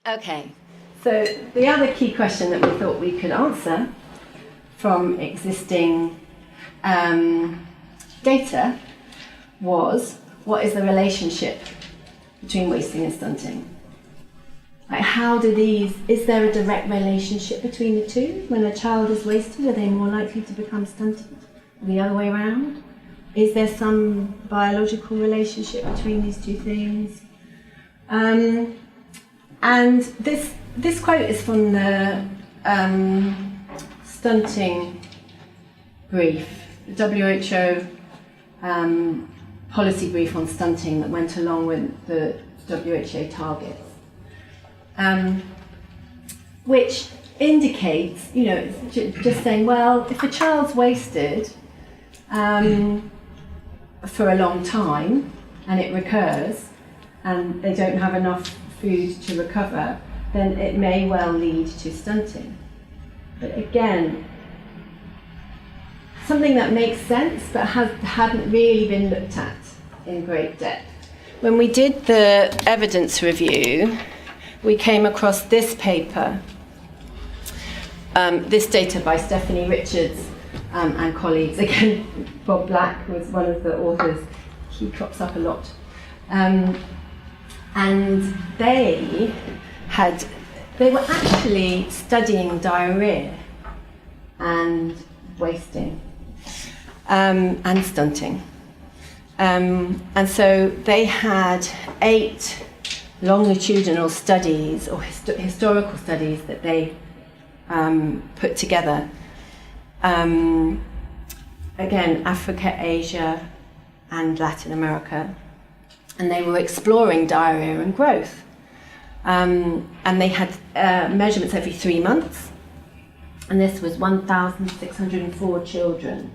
Okay, so the other key question that we thought we could answer from existing data was, what is the relationship between wasting and stunting? Like, how do these, is there a direct relationship between the two? When a child is wasted, are they more likely to become stunted? The other way around? Is there some biological relationship between these two things? And this quote is from the stunting brief, the WHO policy brief on stunting that went along with the WHO targets, which indicates, it's just saying, well, if a child's wasted for a long time and it recurs and they don't have enough food to recover, then it may well lead to stunting. But again, something that makes sense but hadn't really been looked at in great depth. When we did the evidence review, we came across this paper, this data by Stephanie Richards and colleagues. Again, Bob Black was one of the authors. He crops up a lot. And they were actually studying diarrhea and wasting and stunting. And so they had 8 longitudinal studies or historical studies that they put together. Again, Africa, Asia, and Latin America. And they were exploring diarrhea and growth. And they had measurements every 3 months. And this was 1,604 children.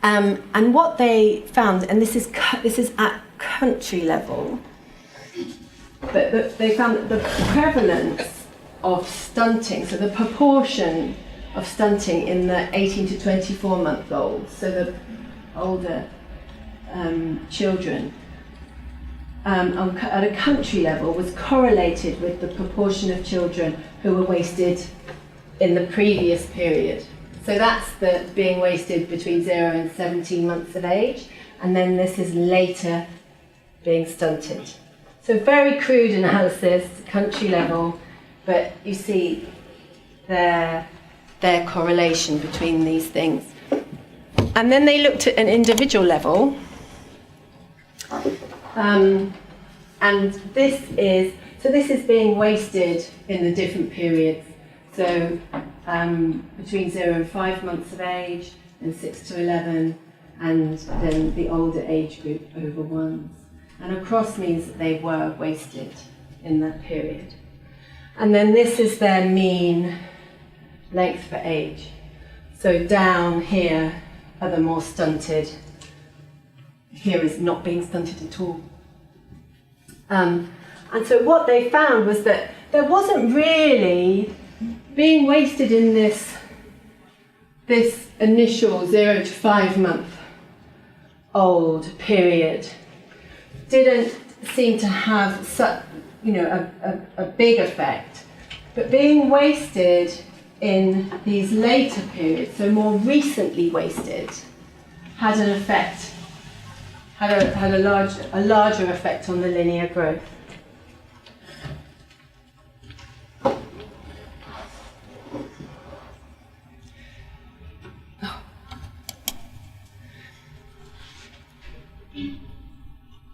And what they found, and this is at country level, but they found that the prevalence of stunting, so the proportion of stunting in the 18 to 24 month olds, so the older children, at a country level was correlated with the proportion of children who were wasted in the previous period. So that's the being wasted between 0 and 17 months of age, and then this is later being stunted. So very crude analysis, country level, but you see their correlation between these things. And then they looked at an individual level, and this is being wasted in the different periods. So between 0 and 5 months of age, and 6 to 11, and then the older age group over 1s. And across means that they were wasted in that period. And then this is their mean length for age. So down here are the more stunted. Here is not being stunted at all. And so what they found was that there wasn't really being wasted in this initial 0 to 5 month old period didn't seem to have such, a big effect. But being wasted in these later periods, so more recently wasted, had an effect, had a larger effect on the linear growth.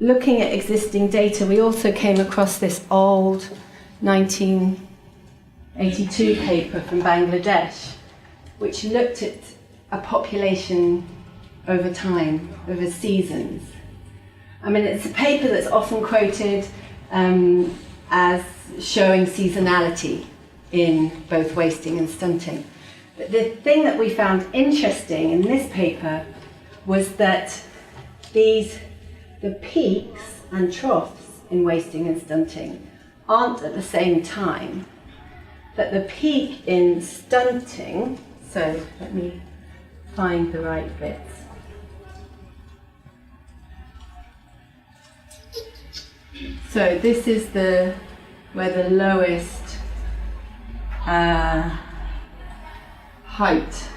Looking at existing data, we also came across this old 1982 paper from Bangladesh, which looked at a population over time, over seasons. I mean, it's a paper that's often quoted as showing seasonality in both wasting and stunting. But the thing that we found interesting in this paper was that the peaks and troughs in wasting and stunting aren't at the same time. That the peak in stunting, so let me find the right bits. So this is the where the lowest height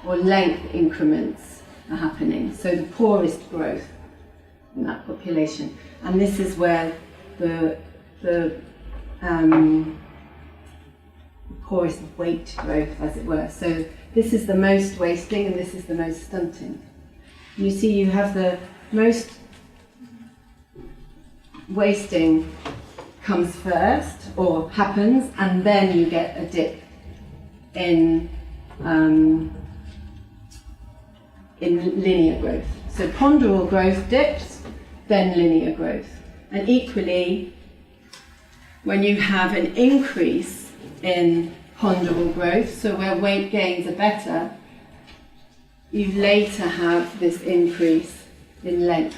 or length increments are happening. So the poorest growth in that population. And this is where the poorest weight growth, as it were. So this is the most wasting and this is the most stunting. You see you have the most wasting comes first, or happens, and then you get a dip in linear growth. So ponderal growth dips, then linear growth. And equally, when you have an increase in ponderal growth, so where weight gains are better, you later have this increase in length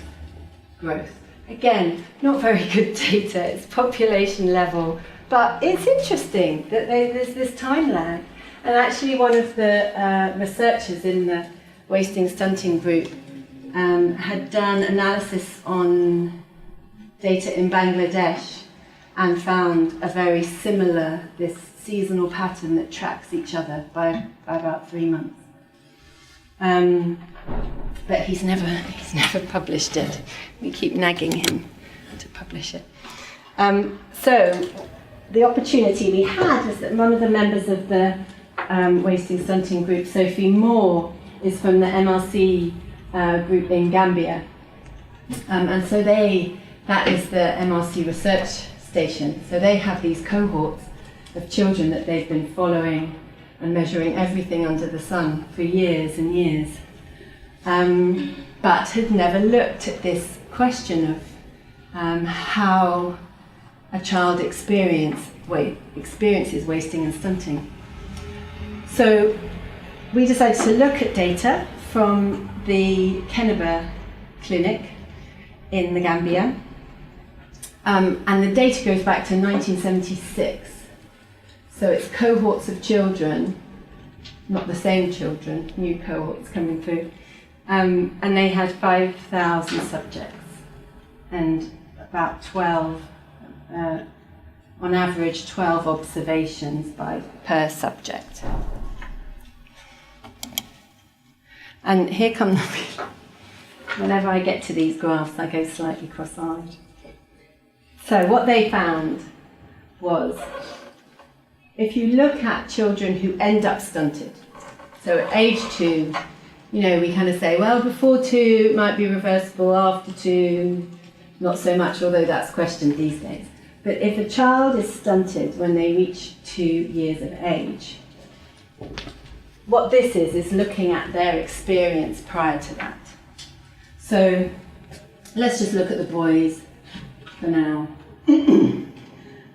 growth. Again, not very good data, it's population level, but it's interesting that there's this time lag. And actually one of the researchers in the wasting stunting group had done analysis on data in Bangladesh and found a very similar, this seasonal pattern that tracks each other by about 3 months. But he's never published it. We keep nagging him to publish it. So the opportunity we had was that one of the members of the wasting stunting group, Sophie Moore, is from the MRC group in Gambia. And so that is the MRC research station. So they have these cohorts of children that they've been following and measuring everything under the sun for years and years. But had never looked at this question of how a child experiences wasting and stunting. So we decided to look at data from the Keneba clinic in the Gambia. And the data goes back to 1976. So it's cohorts of children, not the same children, new cohorts coming through. And they had 5,000 subjects and about 12, on average 12 observations per subject. And here come whenever I get to these graphs, I go slightly cross-eyed. So what they found was, if you look at children who end up stunted, so at age 2, we kind of say, well, before 2 it might be reversible, after 2 not so much, although that's questioned these days. But if a child is stunted when they reach 2 years of age, what this is looking at their experience prior to that. So let's just look at the boys for now.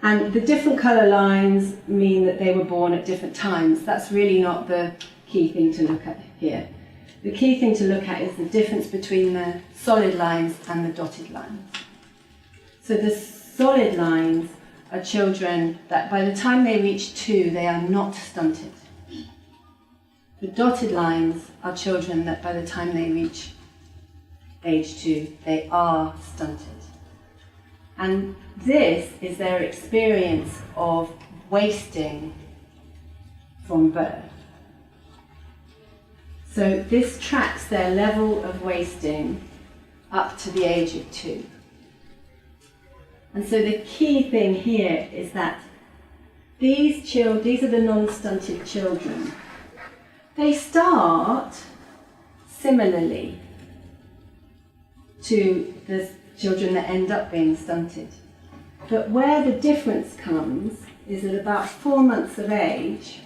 And the different colour lines mean that they were born at different times. That's really not the key thing to look at here. The key thing to look at is the difference between the solid lines and the dotted lines. So the solid lines are children that by the time they reach 2, they are not stunted. The dotted lines are children that by the time they reach age 2, they are stunted. And this is their experience of wasting from birth. So this tracks their level of wasting up to the age of 2. And so the key thing here is that these are the non-stunted children. They start similarly to the children that end up being stunted. But where the difference comes is at about 4 months of age,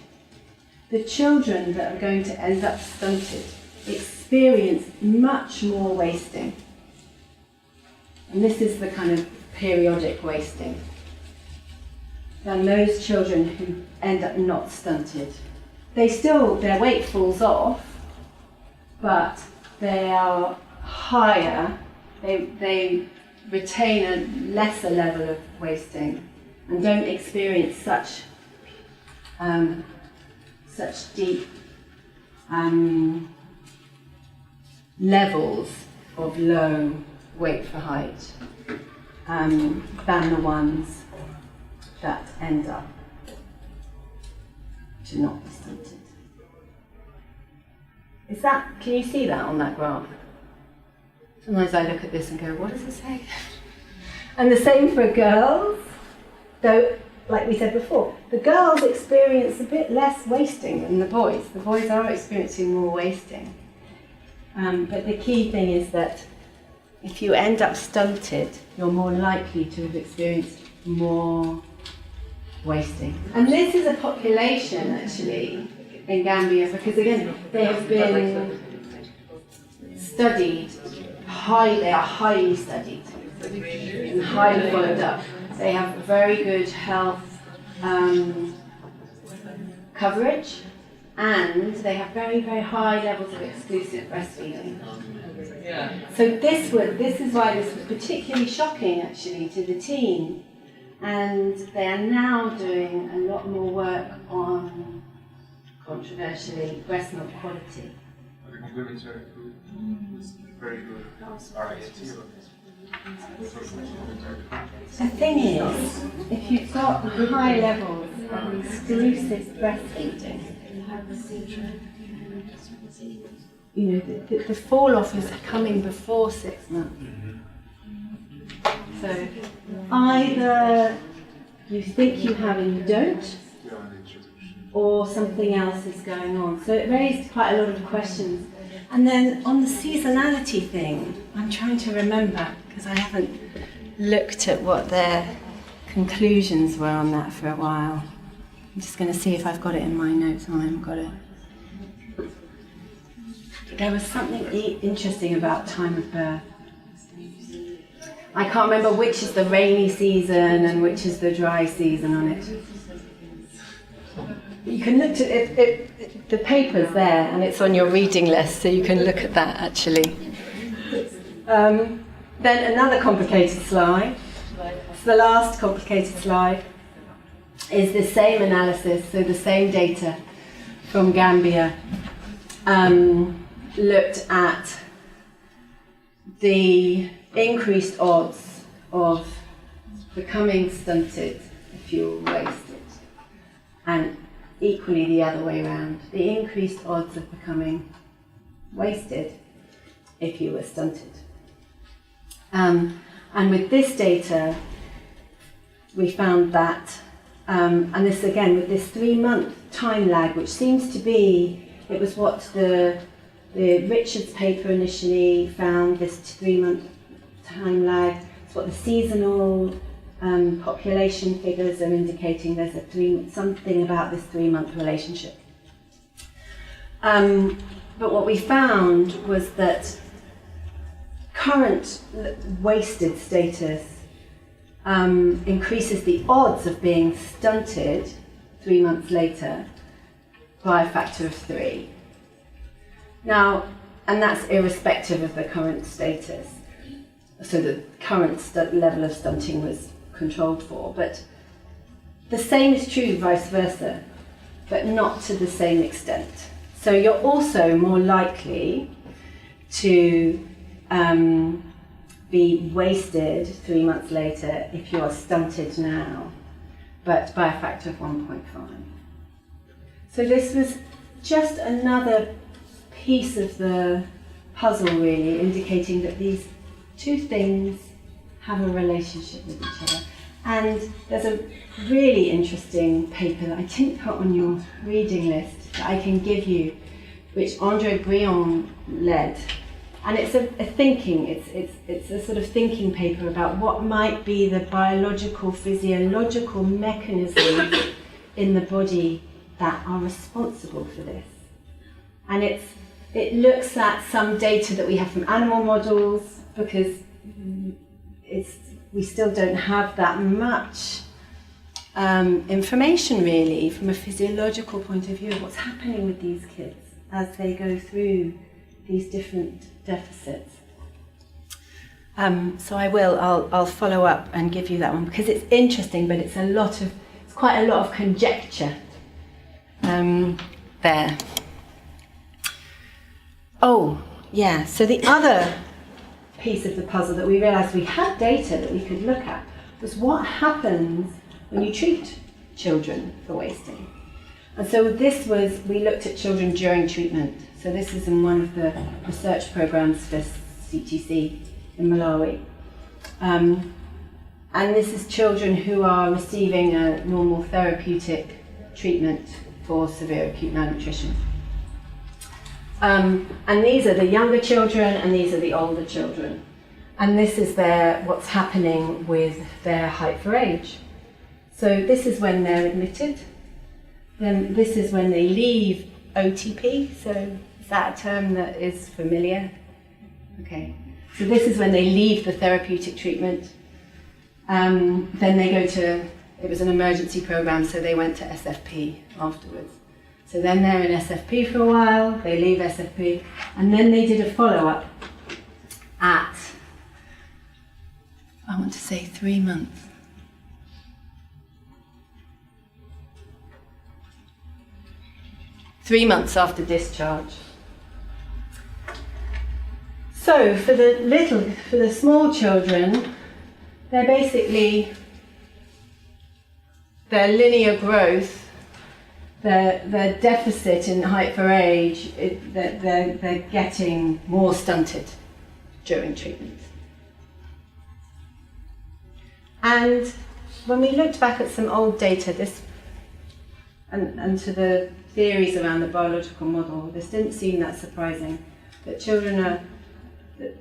the children that are going to end up stunted experience much more wasting. And this is the kind of periodic wasting than those children who end up not stunted. Their weight falls off, but they are higher, they retain a lesser level of wasting and don't experience such deep levels of low weight for height than the ones that end up to not be stunted. Can you see that on that graph? Sometimes I look at this and go, what does it say? And the same for girls, though, like we said before, the girls experience a bit less wasting than the boys. The boys are experiencing more wasting. But the key thing is that if you end up stunted, you're more likely to have experienced more wasting. And this is a population, actually, in Gambia, because again, they have been studied, they are highly studied and highly followed up. They have very good health coverage, and they have very, very high levels of exclusive breastfeeding. So this is why this was particularly shocking, actually, to the team. And they are now doing a lot more work on, controversially, breast milk quality. Very good. The thing is, if you've got high levels of exclusive breastfeeding, you know, the fall off is coming before 6 months. So either you think you have and you don't, or something else is going on. So it raised quite a lot of questions. And then on the seasonality thing, I'm trying to remember, because I haven't looked at what their conclusions were on that for a while. I'm just going to see if I've got it in my notes. Oh, I haven't got it. There was something interesting about time of birth. I can't remember which is the rainy season and which is the dry season on it. You can look at it, the paper's there, and it's on your reading list, so you can look at that, actually. Then another complicated slide. So the last complicated slide is the same analysis, so the same data from Gambia, looked at the increased odds of becoming stunted if you're wasted, and equally the other way around, the increased odds of becoming wasted if you were stunted. And with this data, we found that, and this again with this 3-month time lag, which seems to be, it was what the Richards paper initially found, this 3-month time lag. It's what the seasonal population figures are indicating. There's something about this 3-month relationship. But what we found was that current wasted status increases the odds of being stunted 3 months later by a factor of 3. Now, and that's irrespective of the current status. So the current level of stunting was controlled for, but the same is true vice versa, but not to the same extent. So you're also more likely to be wasted 3 months later if you are stunted now, but by a factor of 1.5. So this was just another piece of the puzzle, really, indicating that these two things have a relationship with each other. And there's a really interesting paper that I didn't put on your reading list that I can give you, which Andre Briand led. And it's it's a sort of thinking paper about what might be the biological, physiological mechanisms in the body that are responsible for this. And it looks at some data that we have from animal models, because we still don't have that much information really from a physiological point of view of what's happening with these kids as they go through these different deficits. So I'll follow up and give you that one, because it's interesting, but it's quite a lot of conjecture there. Oh, yeah, so the other piece of the puzzle that we realised we had data that we could look at was what happens when you treat children for wasting. And so we looked at children during treatment. So this is in one of the research programs for CTC in Malawi. And this is children who are receiving a normal therapeutic treatment for severe acute malnutrition. And these are the younger children and these are the older children. And this is what's happening with their height for age. So this is when they're admitted. Then this is when they leave OTP. So is that a term that is familiar? Okay. So this is when they leave the therapeutic treatment. Then they go to, it was an emergency program, so they went to SFP afterwards. So then they're in SFP for a while, they leave SFP, and then they did a follow-up at, I want to say 3 months. Three months after discharge. So for the small children, they're basically, their linear growth, their deficit in height for age, they're getting more stunted during treatment. And when we looked back at some old data, and to the theories around the biological model, this didn't seem that surprising, that that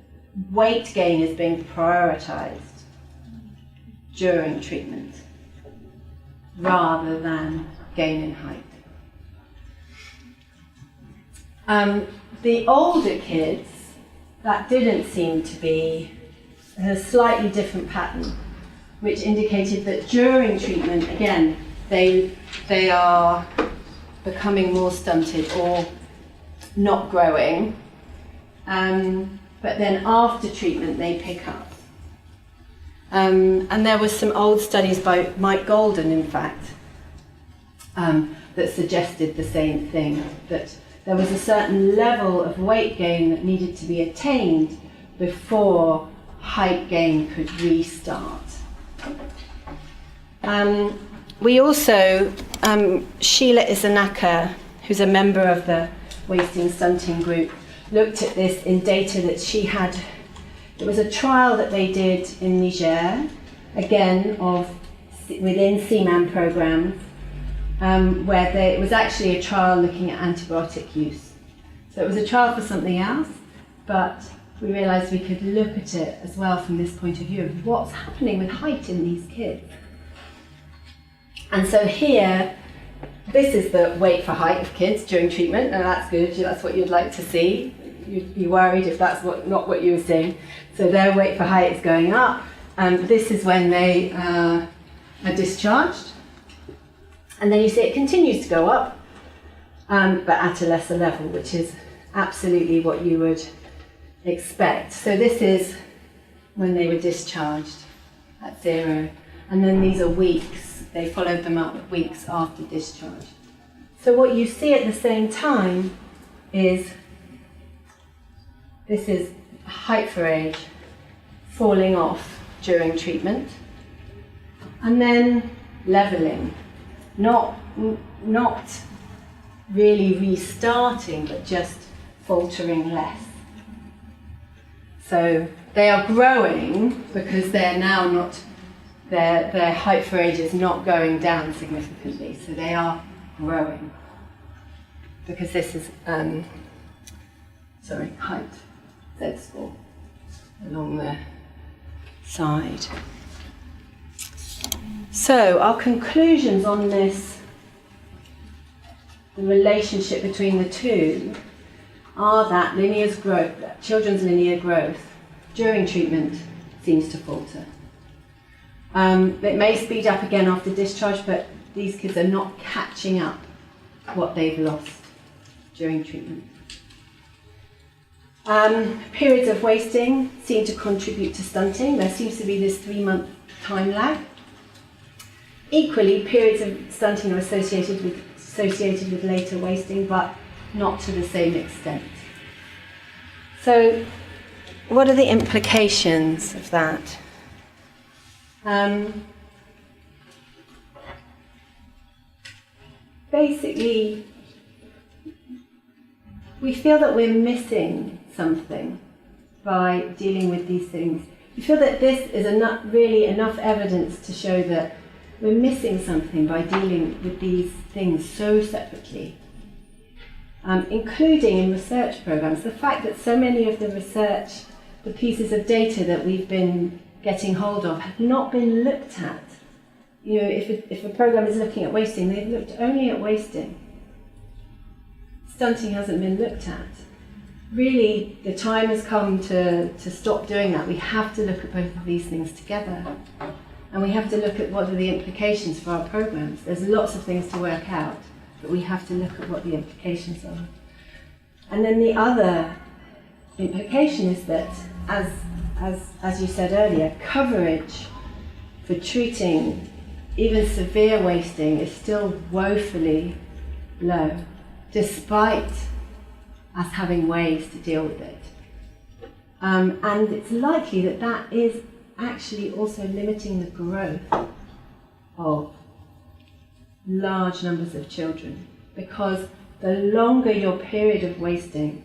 weight gain is being prioritized during treatment rather than gain in height. The older kids, that didn't seem to be a slightly different pattern, which indicated that during treatment, again, they are becoming more stunted or not growing, but then after treatment they pick up. And there were some old studies by Mike Golden, in fact, that suggested the same thing, that there was a certain level of weight gain that needed to be attained before height gain could restart. We also, Sheila Izanaka, who's a member of the Wasting Stunting group, looked at this in data that she had. It was a trial that they did in Niger, again, within CMAN programs, where it was actually a trial looking at antibiotic use. So it was a trial for something else, but we realised we could look at it as well from this point of view of what's happening with height in these kids. And so here, this is the weight for height of kids during treatment, and that's good, that's what you'd like to see. You'd be worried if that's not what you were seeing. So their weight for height is going up, and this is when they are discharged. And then you see it continues to go up, but at a lesser level, which is absolutely what you would expect. So this is when they were discharged at 0, and then these are weeks. They followed them up weeks after discharge. So what you see at the same time is, this is height for age falling off during treatment, and then leveling, not really restarting, but just faltering less. So they are growing because they're now not, their height for age is not going down significantly, so they are growing. Because this is, height, Z-score, along the side. So our conclusions on this, the relationship between the two, are that children's linear growth during treatment seems to falter. It may speed up again after discharge, but these kids are not catching up what they've lost during treatment. Periods of wasting seem to contribute to stunting. There seems to be this 3-month time lag. Equally, periods of stunting are associated with later wasting, but not to the same extent. So, what are the implications of that? basically, we feel that we're missing something by dealing with these things. We feel that this is really enough evidence to show that we're missing something by dealing with these things so separately, including in research programs. The fact that so many of the research, the pieces of data that we've been getting hold of have not been looked at. You know, if a program is looking at wasting, they've looked only at wasting. Stunting hasn't been looked at. Really, the time has come to stop doing that. We have to look at both of these things together. And we have to look at what are the implications for our programs. There's lots of things to work out, but we have to look at what the implications are. And then the other implication is that, as you said earlier, coverage for treating even severe wasting is still woefully low, despite us having ways to deal with it. And it's likely that that is actually also limiting the growth of large numbers of children, because the longer your period of wasting,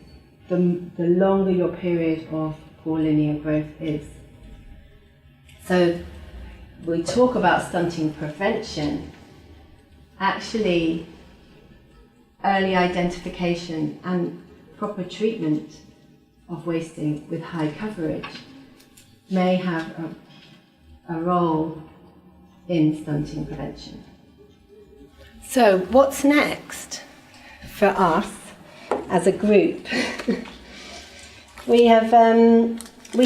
the longer your period of poor linear growth is. So we talk about stunting prevention. Actually, early identification and proper treatment of wasting with high coverage may have a role in stunting prevention. So what's next for us as a group? We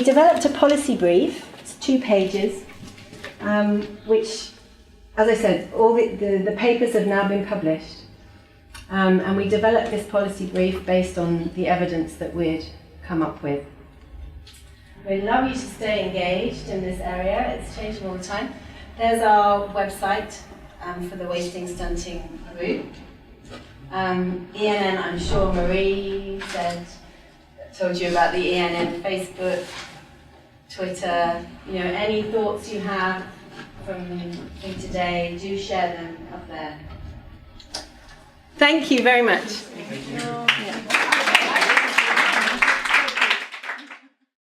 developed a policy brief. It's 2 pages, which, as I said, all the papers have now been published. And we developed this policy brief based on the evidence that we'd come up with. We'd love you to stay engaged in this area. It's changing all the time. There's our website for the Wasting Stunting group. ENN, I'm sure Marie told you about the ENN Facebook, Twitter. You know, any thoughts you have from me today, do share them up there. Thank you very much. Thank you. Yeah.